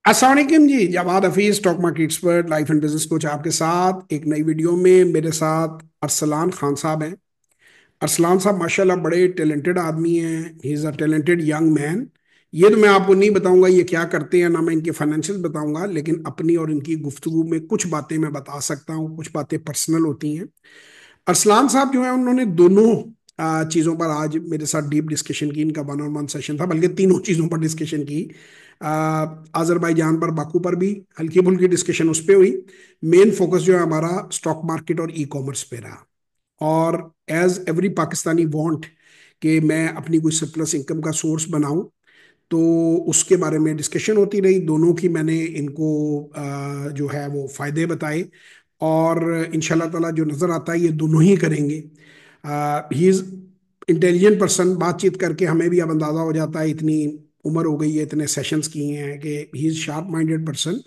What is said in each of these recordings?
अस्सलाम वालेकुम जी, Jawad Hafeez stock markets पर लाइफ एंड बिजनेस कोच आपके साथ एक नई वीडियो में। मेरे साथ अरसलान खान साहब हैं। अरसलान साहब माशाल्लाह बड़े टैलेंटेड आदमी हैं। He is a talented young man. ये तो मैं आपको नहीं बताऊंगा ये क्या करते हैं, ना मैं इनके फाइनेंशियल बताऊंगा, लेकिन अपनी और इनकी गुफ्तगू में कुछ बातें मैं बता सकता हूँ, कुछ बातें पर्सनल होती हैं। अरसलान साहब जो है उन्होंने दोनों चीज़ों पर आज मेरे साथ डीप डिस्कशन की। इनका वन ऑन वन सेशन था, बल्कि तीनों चीज़ों पर डिस्कशन की। अजरबैजान पर, बाकू पर भी हल्की फुल्की डिस्कशन उस पर हुई। मेन फोकस जो है हमारा स्टॉक मार्केट और ई कॉमर्स पे रहा। और एज एवरी पाकिस्तानी वांट कि मैं अपनी कोई सरप्लस इनकम का सोर्स बनाऊं, तो उसके बारे में डिस्कशन होती रही। दोनों की मैंने इनको जो है वो फायदे बताए। और इंशाल्लाह ताला जो नज़र आता है ये दोनों ही करेंगे। He is intelligent person. बातचीत करके हमें भी अब अंदाज़ा हो जाता है, इतनी उम्र हो गई है, इतने सेशंस किए हैं, कि he is sharp minded person.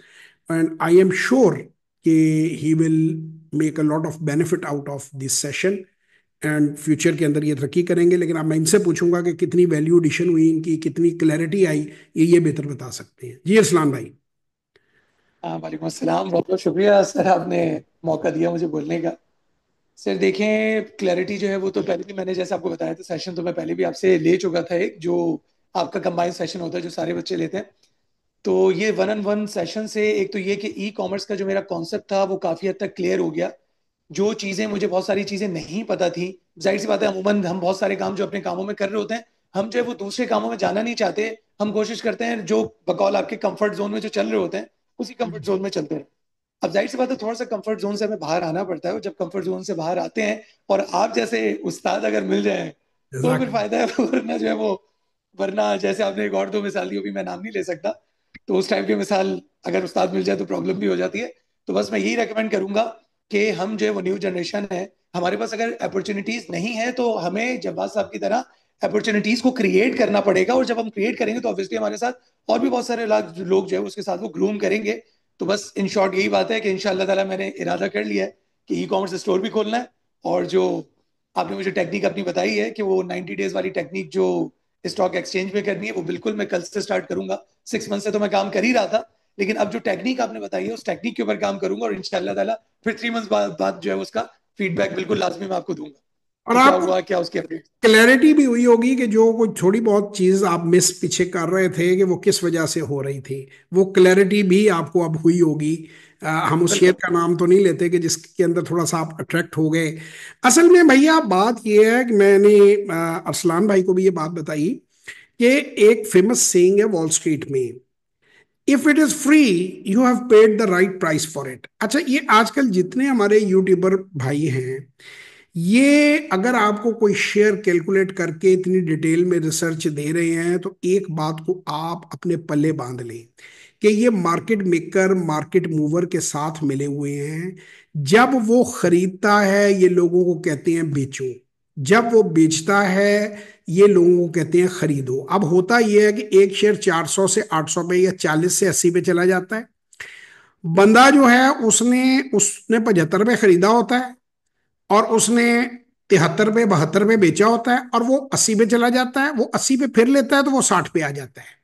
And I am sure कि he will make a lot of benefit out of this session. And future के अंदर ये तरक्की करेंगे। लेकिन अब मैं इनसे पूछूंगा कि कितनी वैल्यू एडिशन हुई इनकी, कितनी क्लैरिटी आई, ये बेहतर बता सकते हैं। जी अरसलान भाई। हाँ, वालेकुम अस्सलाम। बहुत बहुत शुक्रिया सर, आपने मौका दिया मुझे बोलने का। सर देखें, क्लैरिटी जो है वो तो पहले भी मैंने जैसे आपको बताया था, सेशन तो मैं पहले भी आपसे ले चुका था, एक जो आपका कंबाइंड सेशन होता है जो सारे बच्चे लेते हैं। तो ये वन ऑन वन सेशन से एक तो ये कि ई कॉमर्स का जो मेरा कॉन्सेप्ट था वो काफ़ी हद तक क्लियर हो गया। जो चीज़ें मुझे बहुत सारी चीज़ें नहीं पता थी, जाहिर सी बात है, अमूमन हम बहुत सारे काम जो अपने कामों में कर रहे होते हैं, हम जो है वो दूसरे कामों में जाना नहीं चाहते। हम कोशिश करते हैं जो बकौल आपके कंफर्ट जोन में जो चल रहे होते हैं उसी कंफर्ट जोन में चलते हैं। अब जाहिर सी बात है, थोड़ा सा कंफर्ट जोन से हमें बाहर आना पड़ता है, और जब कंफर्ट जोन से बाहर आते हैं और आप जैसे उस्ताद अगर मिल जाए तो फिर जजाक। फायदा है। वरना जो है वो, वरना जैसे आपने एक और दो मिसाल दी, वो भी मैं नाम नहीं ले सकता, तो उस टाइप की मिसाल अगर उस्ताद मिल जाए तो प्रॉब्लम भी हो जाती है। तो बस मैं यही रेकमेंड करूंगा कि हम जो है वो न्यू जनरेशन है, हमारे पास अगर अपॉर्चुनिटीज नहीं है तो हमें जब्बार साहब की तरह अपॉर्चुनिटीज को क्रिएट करना पड़ेगा। और जब हम क्रिएट करेंगे तो ऑब्वियसली हमारे साथ और भी बहुत सारे लोग जो है उसके साथ वो ग्रूम करेंगे। तो बस इन शॉर्ट यही बात है कि इंशाल्लाह ताला मैंने इरादा कर लिया है कि ई कॉमर्स स्टोर भी खोलना है। और जो आपने मुझे टेक्निक अपनी बताई है कि वो 90 डेज वाली टेक्निक जो स्टॉक एक्सचेंज में करनी है, वो बिल्कुल मैं कल से स्टार्ट करूंगा। 6 मंथ से तो मैं काम कर ही रहा था, लेकिन अब जो टेक्निक आपने बताई है उस टेक्निक के ऊपर काम करूंगा, और इंशाल्लाह ताला फिर 3 मंथ बाद जो है उसका फीडबैक बिल्कुल लाजमी मैं आपको दूंगा और कि क्या आपको हुआ, क्या उसकी अपडेट। क्लैरिटी भी हुई होगी कि जो कोई थोड़ी बहुत चीज आप मिस पीछे कर रहे थे कि वो किस वजह से हो रही थी, वो क्लैरिटी भी आपको अब हुई होगी। हम उस शेयर बिल्कुल। का नाम तो नहीं लेते कि जिसके अंदर थोड़ा सा आप अट्रैक्ट हो गए। असल में भैया बात ये है कि मैंने अरसलान भाई को भी ये बात बताई कि एक फेमस सेइंग है वॉल स्ट्रीट में, if it is free you have paid the right price for it. अच्छा, ये आजकल जितने हमारे यूट्यूबर भाई हैं, ये अगर आपको कोई शेयर कैलकुलेट करके इतनी डिटेल में रिसर्च दे रहे हैं, तो एक बात को आप अपने पल्ले बांध लें कि ये मार्केट मेकर, मार्केट मूवर के साथ मिले हुए हैं। जब वो खरीदता है ये लोगों को कहते हैं बेचो, जब वो बेचता है ये लोगों को कहते हैं खरीदो। अब होता यह है कि एक शेयर 400 से 800 पे या 40 से 80 पे चला जाता है। बंदा जो है उसने उसने 75 पे खरीदा होता है, और उसने 73 पे 72 पे बेचा होता है, और वो 80 पे चला जाता है। वो 80 पे फिर लेता है तो वो 60 पे आ जाता है।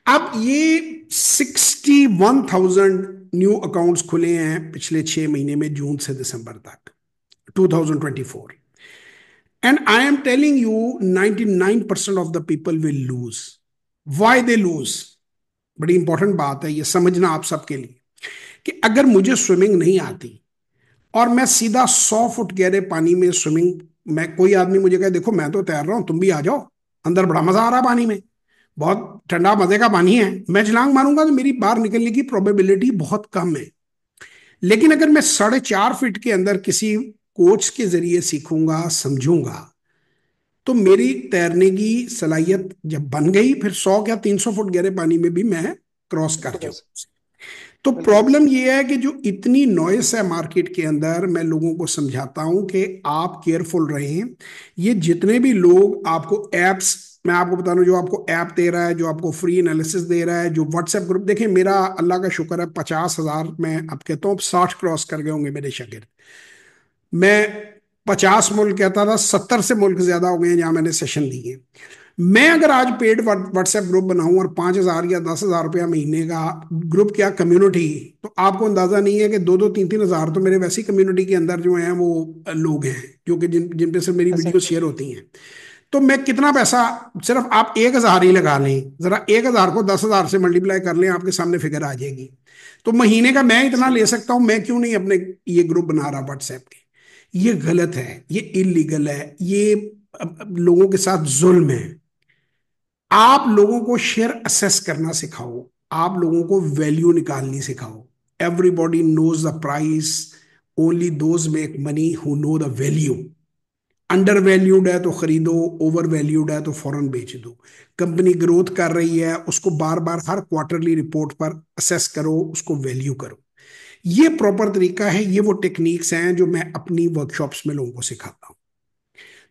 अब ये 61,000 न्यू अकाउंट्स खुले हैं पिछले 6 महीने में, जून से दिसंबर तक 2024। And I am telling you 99% of the people will lose. Why they lose? बड़ी इंपॉर्टेंट बात है ये समझना आप सबके लिए, कि अगर मुझे स्विमिंग नहीं आती और मैं सीधा 100 फुट गहरे पानी में स्विमिंग, मैं कोई आदमी मुझे कहे देखो मैं तो तैर रहा हूं, तुम भी आ जाओ, अंदर बड़ा मजा आ रहा है पानी में, बहुत ठंडा मजे का पानी है, मैं छलांग मारूंगा तो मेरी बाहर निकलने की प्रोबेबिलिटी बहुत कम है। लेकिन अगर मैं 4.5 फीट के अंदर किसी कोच के जरिए सीखूंगा, समझूंगा, तो मेरी तैरने की सलाहियत जब बन गई, फिर 100 या 300 फुट गहरे पानी में भी मैं क्रॉस कर बिल्कुल जाऊँ। ऐसे। तो बिल्कुल ऐसे। प्रॉब्लम ये है कि जो इतनी नॉइस है मार्केट के अंदर, मैं लोगों को समझाता हूं कि आप केयरफुल रहें। ये जितने भी लोग आपको एप्स, मैं आपको बता रहा हूं, जो आपको ऐप दे रहा है, जो आपको फ्री एनालिसिस दे रहा है, जो व्हाट्सएप ग्रुप, देखिए मेरा अल्लाह का शुक्र है 50,000, मैं अब कहता हूँ 60 क्रॉस कर गए होंगे मेरे शागिर्द। मैं 50 मुल्क कहता था, 70 से मुल्क ज्यादा हो गए हैं जहां मैंने सेशन दिए। मैं अगर आज पेड व्हाट्सएप ग्रुप बनाऊं और 5,000 या 10,000 रुपया महीने का ग्रुप, क्या कम्युनिटी, तो आपको अंदाजा नहीं है कि 2-2, 3-3 हज़ार तो मेरे वैसी कम्युनिटी के अंदर जो है वो लोग हैं जो कि जिन जिन पे से मेरी ऐसा वीडियो शेयर होती हैं। तो मैं कितना पैसा, सिर्फ आप 1,000 ही लगा लें, जरा 1,000 को 10,000 से मल्टीप्लाई कर लें, आपके सामने फिगर आ जाएगी। तो महीने का मैं इतना सही ले बात। सकता हूं, मैं क्यों नहीं अपने ये ग्रुप बना रहा व्हाट्सएप के। ये गलत है, ये इलीगल है, ये लोगों के साथ जुल्म है। आप लोगों को शेयर असेस करना सिखाओ, आप लोगों को वैल्यू निकालनी सिखाओ। Everybody knows the price, only those make money who know the value. Undervalued है तो खरीदो, ओवर वैल्यूड है तो फौरन बेच दो। कंपनी ग्रोथ कर रही है, उसको बार बार हर क्वार्टरली रिपोर्ट पर असेस करो, उसको वैल्यू करो। ये प्रॉपर तरीका है, ये वो टेक्निक्स हैं जो मैं अपनी वर्कशॉप्स में लोगों को सिखाता हूं।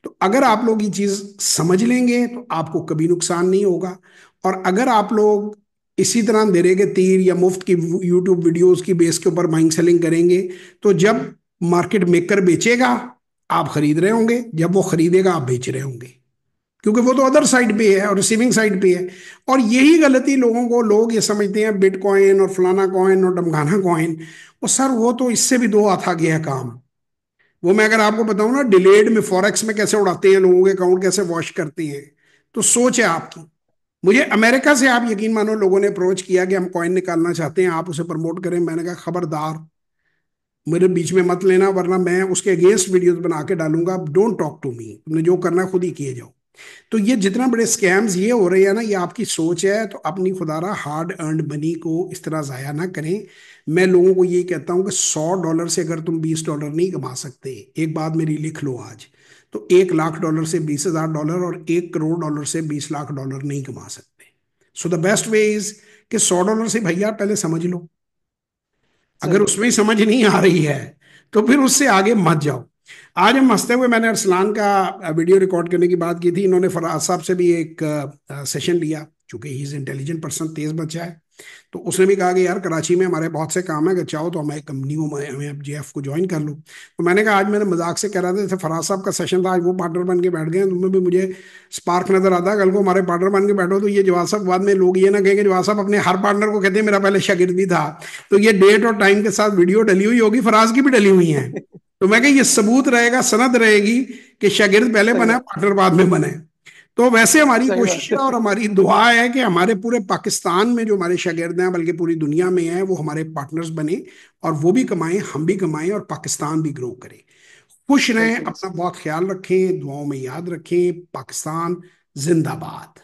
तो अगर आप लोग ये चीज समझ लेंगे तो आपको कभी नुकसान नहीं होगा। और अगर आप लोग इसी तरह अंधेरे के तीर या मुफ्त की यूट्यूब वीडियोस की बेस के ऊपर बाइंग सेलिंग करेंगे, तो जब मार्केट मेकर बेचेगा आप खरीद रहे होंगे, जब वो खरीदेगा आप बेच रहे होंगे, क्योंकि वो तो अदर साइड पे है और रिसीविंग साइड पे है। और यही गलती लोगों को, लोग ये समझते हैं बिटकॉइन और फलाना कॉइन और डमगाना कॉइन, और सर वो तो इससे भी दो हाथ आगे है काम। वो मैं अगर आपको बताऊं ना, डिलेड में फॉरेक्स में कैसे उड़ाते हैं लोगों के अकाउंट, कैसे वॉश करते हैं, तो सोच है आपकी। मुझे अमेरिका से, आप यकीन मानो, लोगों ने अप्रोच किया कि हम कॉइन निकालना चाहते हैं, आप उसे प्रमोट करें। मैंने कहा खबरदार, मेरे बीच में मत लेना, वरना मैं उसके अगेंस्ट वीडियोस बना के डालूंगा। डोंट टॉक टू मी, तुमने जो करना है खुद ही किए जाओ। तो ये जितना बड़े स्कैम्स ये हो रहे हैं ना, ये आपकी सोच है। तो अपनी खुदारा हार्ड अर्नड मनी को इस तरह जाया ना करें। मैं लोगों को ये कहता हूं कि $100 से अगर तुम $20 नहीं कमा सकते, एक बात मेरी लिख लो आज, तो $1,00,000 से $20,000 और $1 करोड़ से $20 लाख नहीं कमा सकते। So the best way is कि $100 से भैया पहले समझ लो। अगर सही उसमें बात। ही समझ नहीं आ रही है तो फिर उससे आगे मत जाओ। आज हम हंसते हुए, मैंने अरसलान का वीडियो रिकॉर्ड करने की बात की थी, इन्होंने फराज साहब से भी एक सेशन लिया, चूंकि ही इज इंटेलिजेंट पर्सन, तेज बच्चा है। तो उसने भी कहा कि यार कराची में हमारे बहुत से काम है, अगर चाहो तो हमारी कंपनी को, हमें अब जेएफ को ज्वाइन कर लो। तो मैंने कहा, आज मैंने मजाक से कह रहा था, जैसे फराज साहब का सेशन था, आज वो पार्टनर बन के बैठ गए हैं, तुम्हें भी मुझे स्पार्क नजर आता है। कल को हमारे पार्टनर बन के बैठो तो ये जवाब साहब बाद में लोग ये ना कहेंगे जवाब साहब अपने हर पार्टनर को कहते हैं मेरा पहले शागिर्द भी था। तो ये डेट और टाइम के साथ वीडियो डली हुई होगी, फराज की भी डली हुई है। तो मैं कहा ये सबूत रहेगा, सनद रहेगी कि शागिर्द पहले सही बना है, बात। पार्टनर बाद में बना है। तो वैसे हमारी सही कोशिश बात है है। और हमारी दुआ है कि हमारे पूरे पाकिस्तान में जो हमारे शागिर्द हैं, बल्कि पूरी दुनिया में हैं, वो हमारे पार्टनर्स बने, और वो भी कमाएं, हम भी कमाएं, और पाकिस्तान भी ग्रो करे। खुश रहें, बिल्कुल अपना बहुत ख्याल रखें, दुआओं में याद रखें। पाकिस्तान जिंदाबाद।